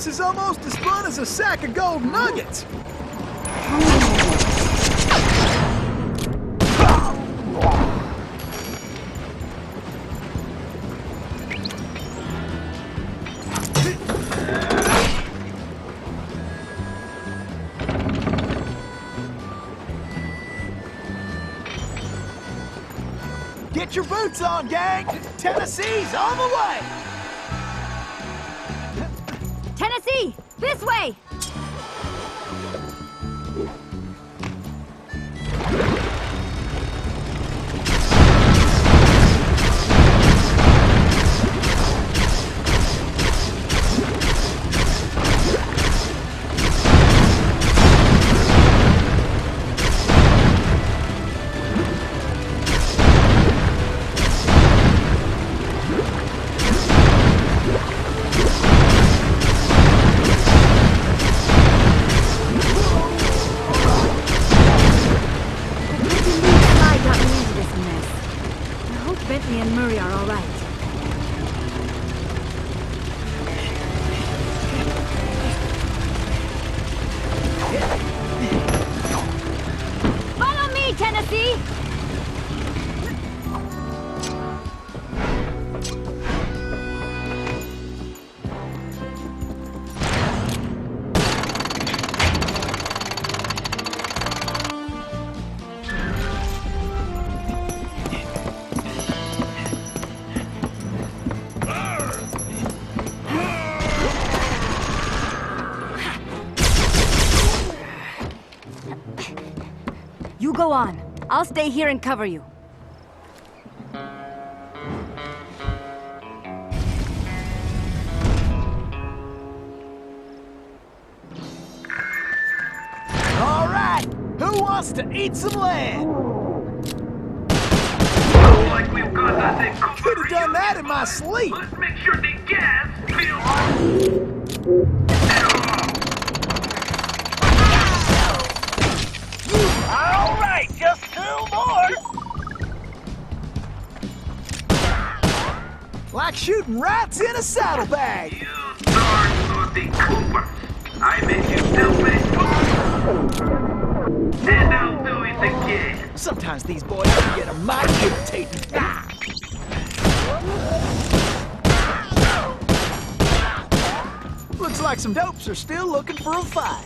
This is almost as fun as a sack of gold nuggets! Get your boots on, gang! Tennessee's on the way! Tennessee! This way! Bentley and Murray are all right. Follow me, Tennessee! You go on. I'll stay here and cover you. All right, who wants to eat some land? Like we've got nothing. Could have done that in my sleep. Let's make sure the gas feels. All right, just 2 more. Like shooting rats in a saddlebag. You darn naughty Cooper. I made you tell me. And I'll do it again. Sometimes these boys can get a mighty irritating. Looks like some dopes are still looking for a fight.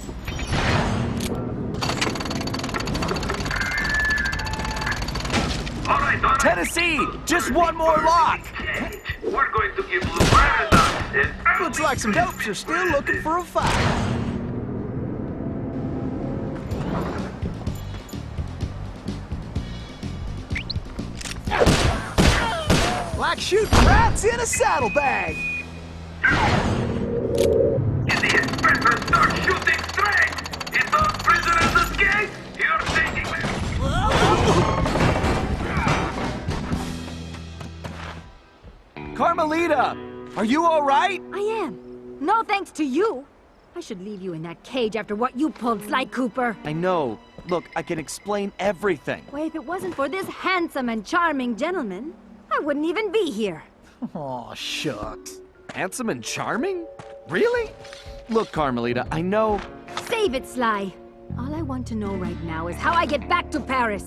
All right. Tennessee, just one more lock. We're going to give Blue Paradise. Looks like some dopes are still looking for a fight. Like shooting rats in a saddlebag. If the inspector starts shooting straight, if those prisoners escape, you're taking them. Carmelita, are you all right? I am. No thanks to you. I should leave you in that cage after what you pulled, Sly Cooper. I know. Look, I can explain everything. Why, if it wasn't for this handsome and charming gentleman, I wouldn't even be here. Aw, shucks. Handsome and charming? Really? Look, Carmelita, I know... Save it, Sly. All I want to know right now is how I get back to Paris.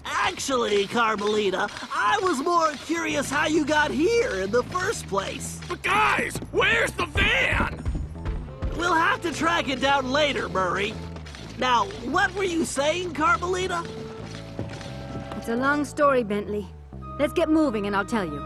Actually, Carmelita, I was more curious how you got here in the first place. But guys, where's the van? We'll have to track it down later, Murray. Now, what were you saying, Carmelita? It's a long story, Bentley. Let's get moving and I'll tell you.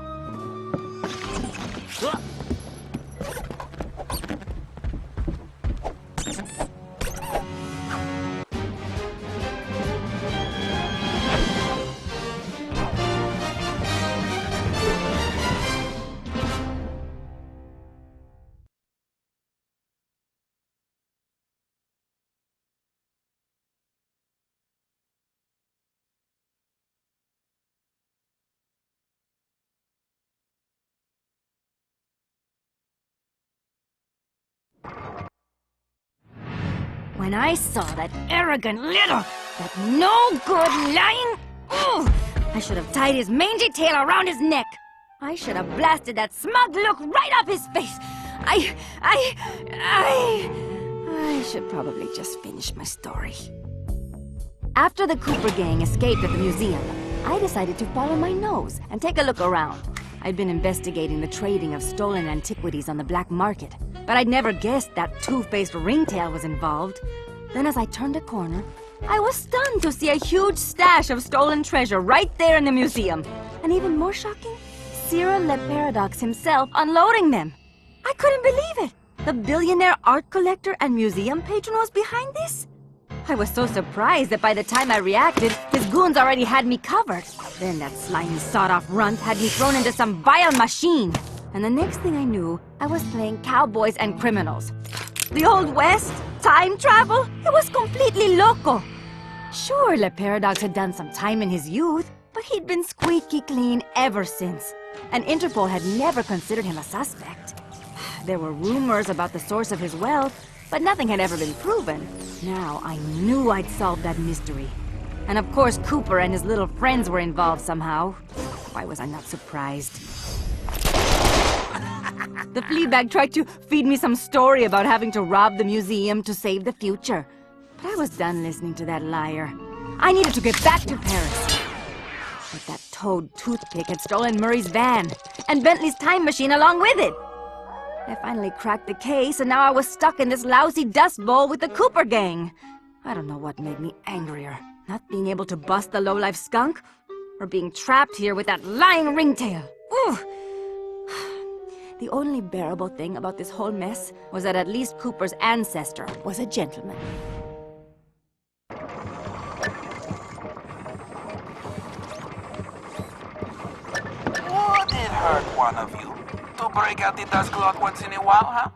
When I saw that arrogant little, that no-good lying... Ugh, I should have tied his mangy tail around his neck. I should have blasted that smug look right off his face. I should probably just finish my story. After the Cooper gang escaped at the museum, I decided to follow my nose and take a look around. I'd been investigating the trading of stolen antiquities on the black market, but I'd never guessed that two-faced ringtail was involved. Then as I turned a corner, I was stunned to see a huge stash of stolen treasure right there in the museum. And even more shocking, Cyril Le Paradox himself unloading them. I couldn't believe it! The billionaire art collector and museum patron was behind this? I was so surprised that by the time I reacted, his goons already had me covered. Then that slimy sawed-off runt had me thrown into some vile machine. And the next thing I knew, I was playing cowboys and criminals. The Old West? Time travel? It was completely loco. Sure, Le Paradox had done some time in his youth, but he'd been squeaky clean ever since. And Interpol had never considered him a suspect. There were rumors about the source of his wealth, but nothing had ever been proven. Now I knew I'd solved that mystery. And of course Cooper and his little friends were involved somehow. Why was I not surprised? The Fleabag tried to feed me some story about having to rob the museum to save the future. But I was done listening to that liar. I needed to get back to Paris. But that toad toothpick had stolen Murray's van, and Bentley's time machine along with it. I finally cracked the case, and now I was stuck in this lousy dust bowl with the Cooper gang. I don't know what made me angrier. Not being able to bust the lowlife skunk, or being trapped here with that lying ringtail. Ooh! The only bearable thing about this whole mess was that at least Cooper's ancestor was a gentleman. Would it hurt one of you to break out the dust clock once in a while, huh?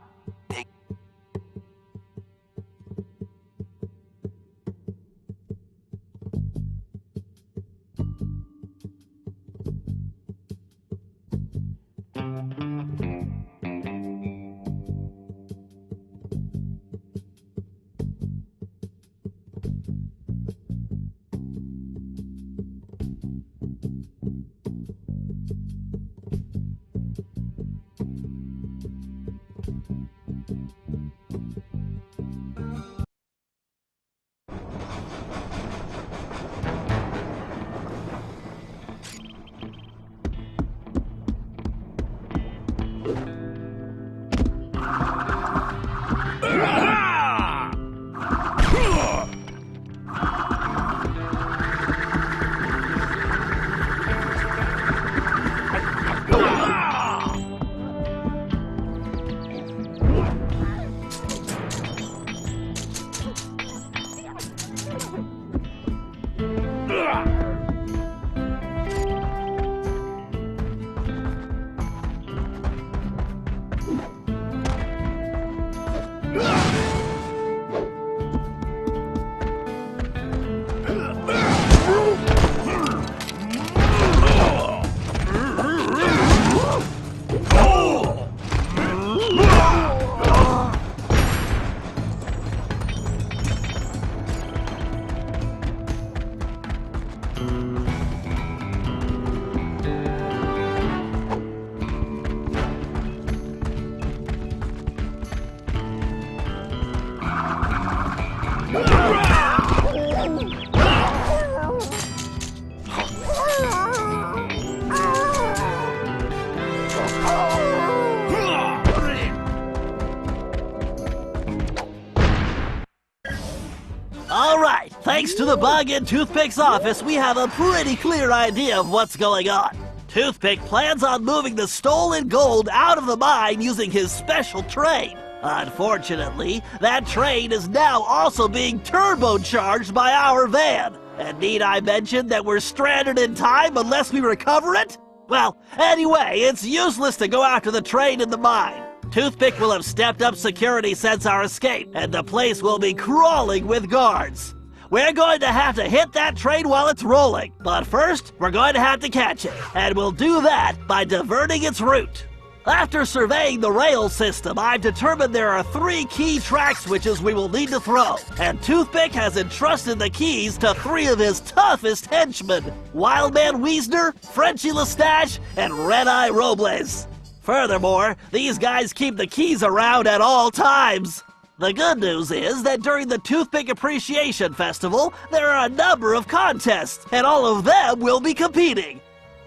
Thanks to the Bug in Toothpick's office, we have a pretty clear idea of what's going on. Toothpick plans on moving the stolen gold out of the mine using his special train. Unfortunately, that train is now also being turbocharged by our van. And need I mention that we're stranded in time unless we recover it? Well, anyway, it's useless to go after the train in the mine. Toothpick will have stepped up security since our escape, and the place will be crawling with guards. We're going to have to hit that train while it's rolling, but first, we're going to have to catch it, and we'll do that by diverting its route. After surveying the rail system, I've determined there are 3 key track switches we will need to throw, and Toothpick has entrusted the keys to 3 of his toughest henchmen, Wildman Wiesner, Frenchie Lestage, and Red-Eye Robles. Furthermore, these guys keep the keys around at all times. The good news is that during the Toothpick Appreciation Festival, there are a number of contests, and all of them will be competing.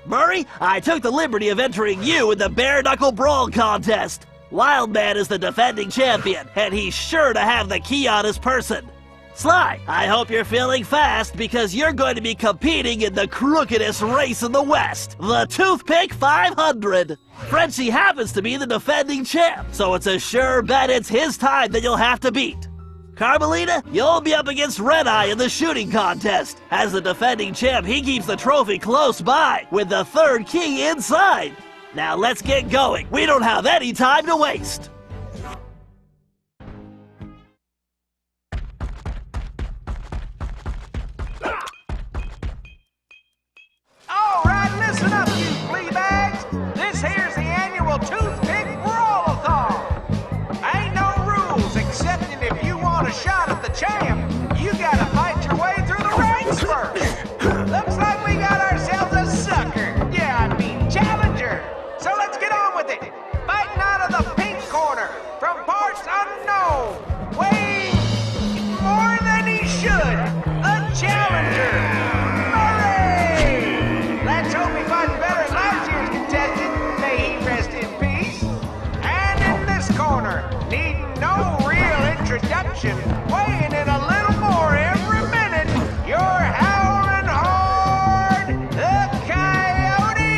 Murray, I took the liberty of entering you in the Bare Knuckle Brawl contest. Wildman is the defending champion, and he's sure to have the key on his person. Sly, I hope you're feeling fast because you're going to be competing in the crookedest race in the West, the Toothpick 500. Frenchie happens to be the defending champ, so it's a sure bet it's his time that you'll have to beat. Carmelita, you'll be up against Red Eye in the shooting contest. As the defending champ, he keeps the trophy close by, with the third key inside. Now let's get going. We don't have any time to waste. All right, listen up, you flea bags. This here's the annual Toothpick Brawl-a-thon. Ain't no rules, except that if you want a shot at the champ, you gotta fight your way through the ranks first. Looks like we got ourselves a sucker. Yeah, I mean challenger. So let's get on with it. Fighting out of the pink corner, from parts unknown, weighing more than he should, the challenger. Hooray! Let's hope he fights better than last year's contestant. May he rest in peace. And in this corner, needing no real introduction, weighing in a little more every minute, you're howling hard, the Coyote!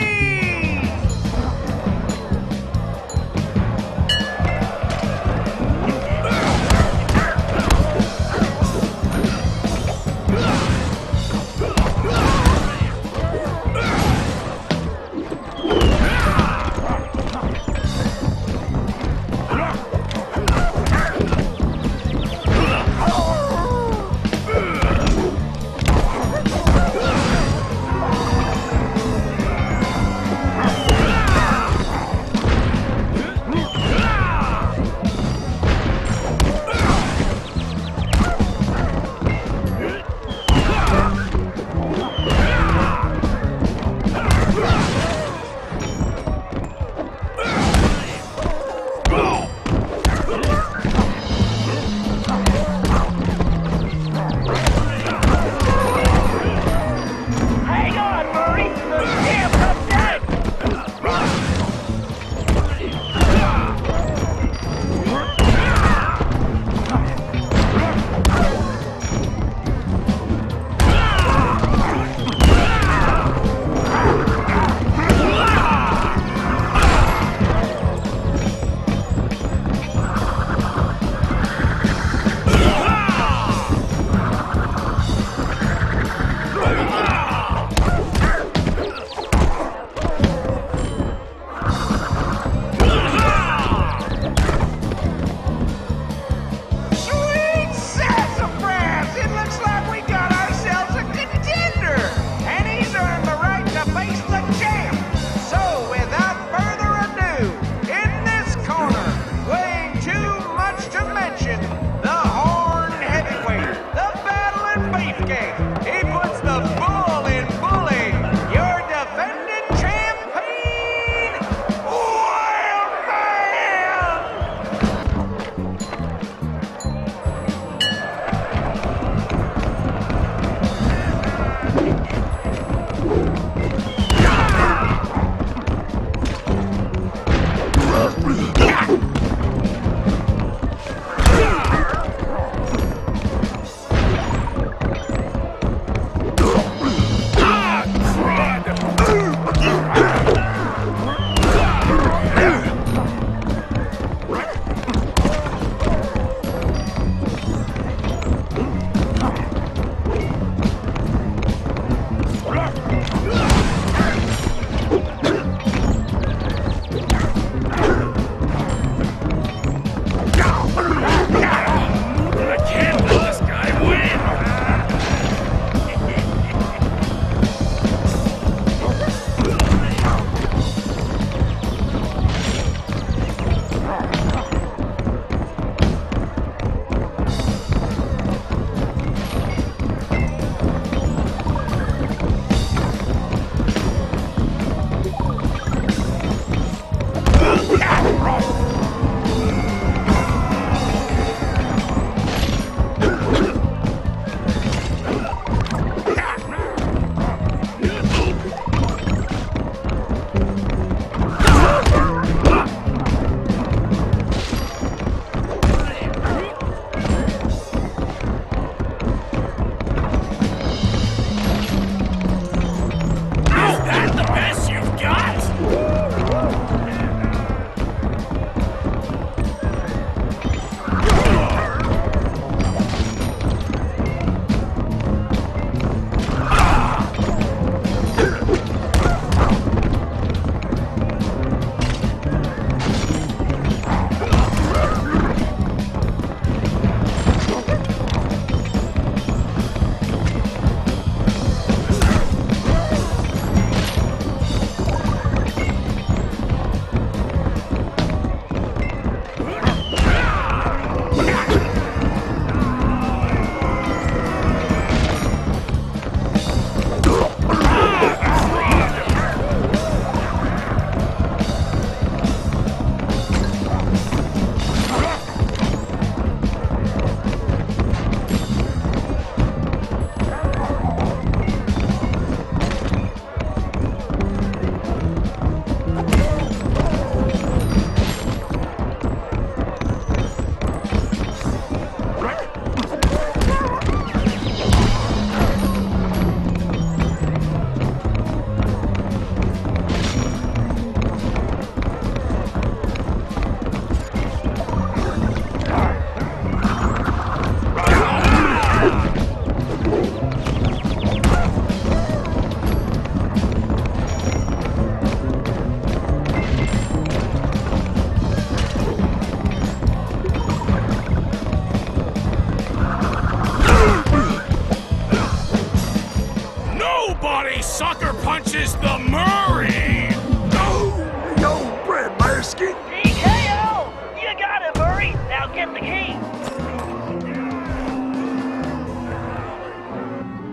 He sucker punches the Murray! Oh, yo, Brad Marsky. TKO! You got it, Murray! Now get the key!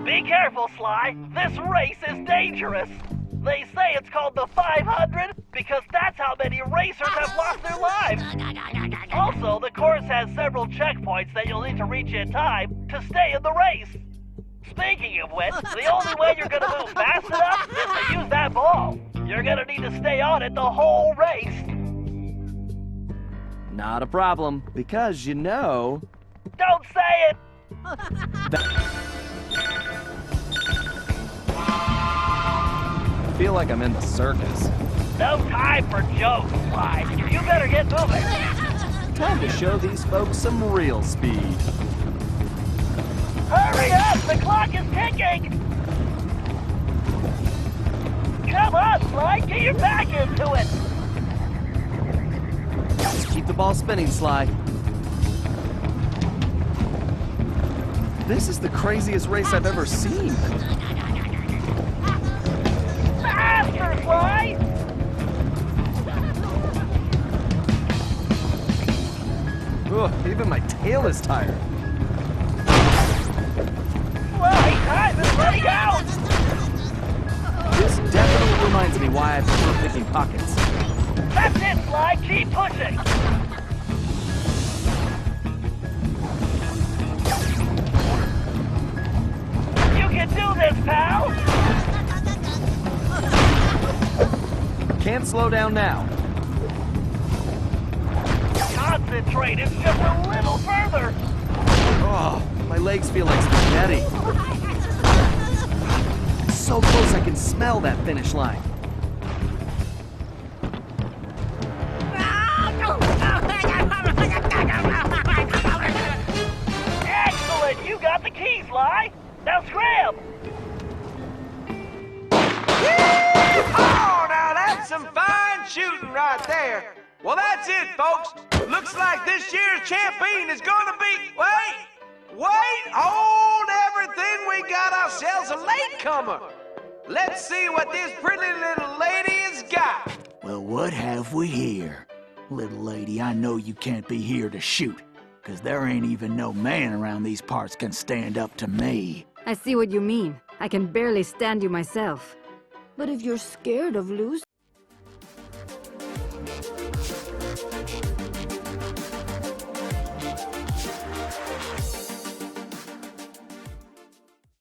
Be careful, Sly. This race is dangerous. They say it's called the 500 because that's how many racers have lost their lives. Also, the course has several checkpoints that you'll need to reach in time to stay in the race. Speaking of which, the only way you're gonna move fast enough is to use that ball. You're gonna need to stay on it the whole race. Not a problem, because you know... Don't say it! I feel like I'm in the circus. No time for jokes, Sly. You better get moving. Time to show these folks some real speed. Hurry up! The clock is ticking! Come on, Sly! Get your back into it! Just keep the ball spinning, Sly. This is the craziest race I've ever seen. Faster, Sly! Ugh, even my tail is tired. Sly, time is running out! This definitely reminds me why I prefer picking pockets. That's it, Sly! Keep pushing! You can do this, pal! Can't slow down now. Concentrate, it's just a little further! Oh, my legs feel like spaghetti. So close I can smell that finish line. Excellent! You got the keys, Sly! Now scram! Oh, now that's some fine shooting right there. Well, that's it, folks. Looks like this year's champion is gonna be... Wait! Hold everything. We got ourselves a latecomer. Let's see what this pretty little lady has got. Well, what have we here? Little lady, I know you can't be here to shoot, 'cause there ain't even no man around these parts can stand up to me. I see what you mean. I can barely stand you myself. But if you're scared of losing...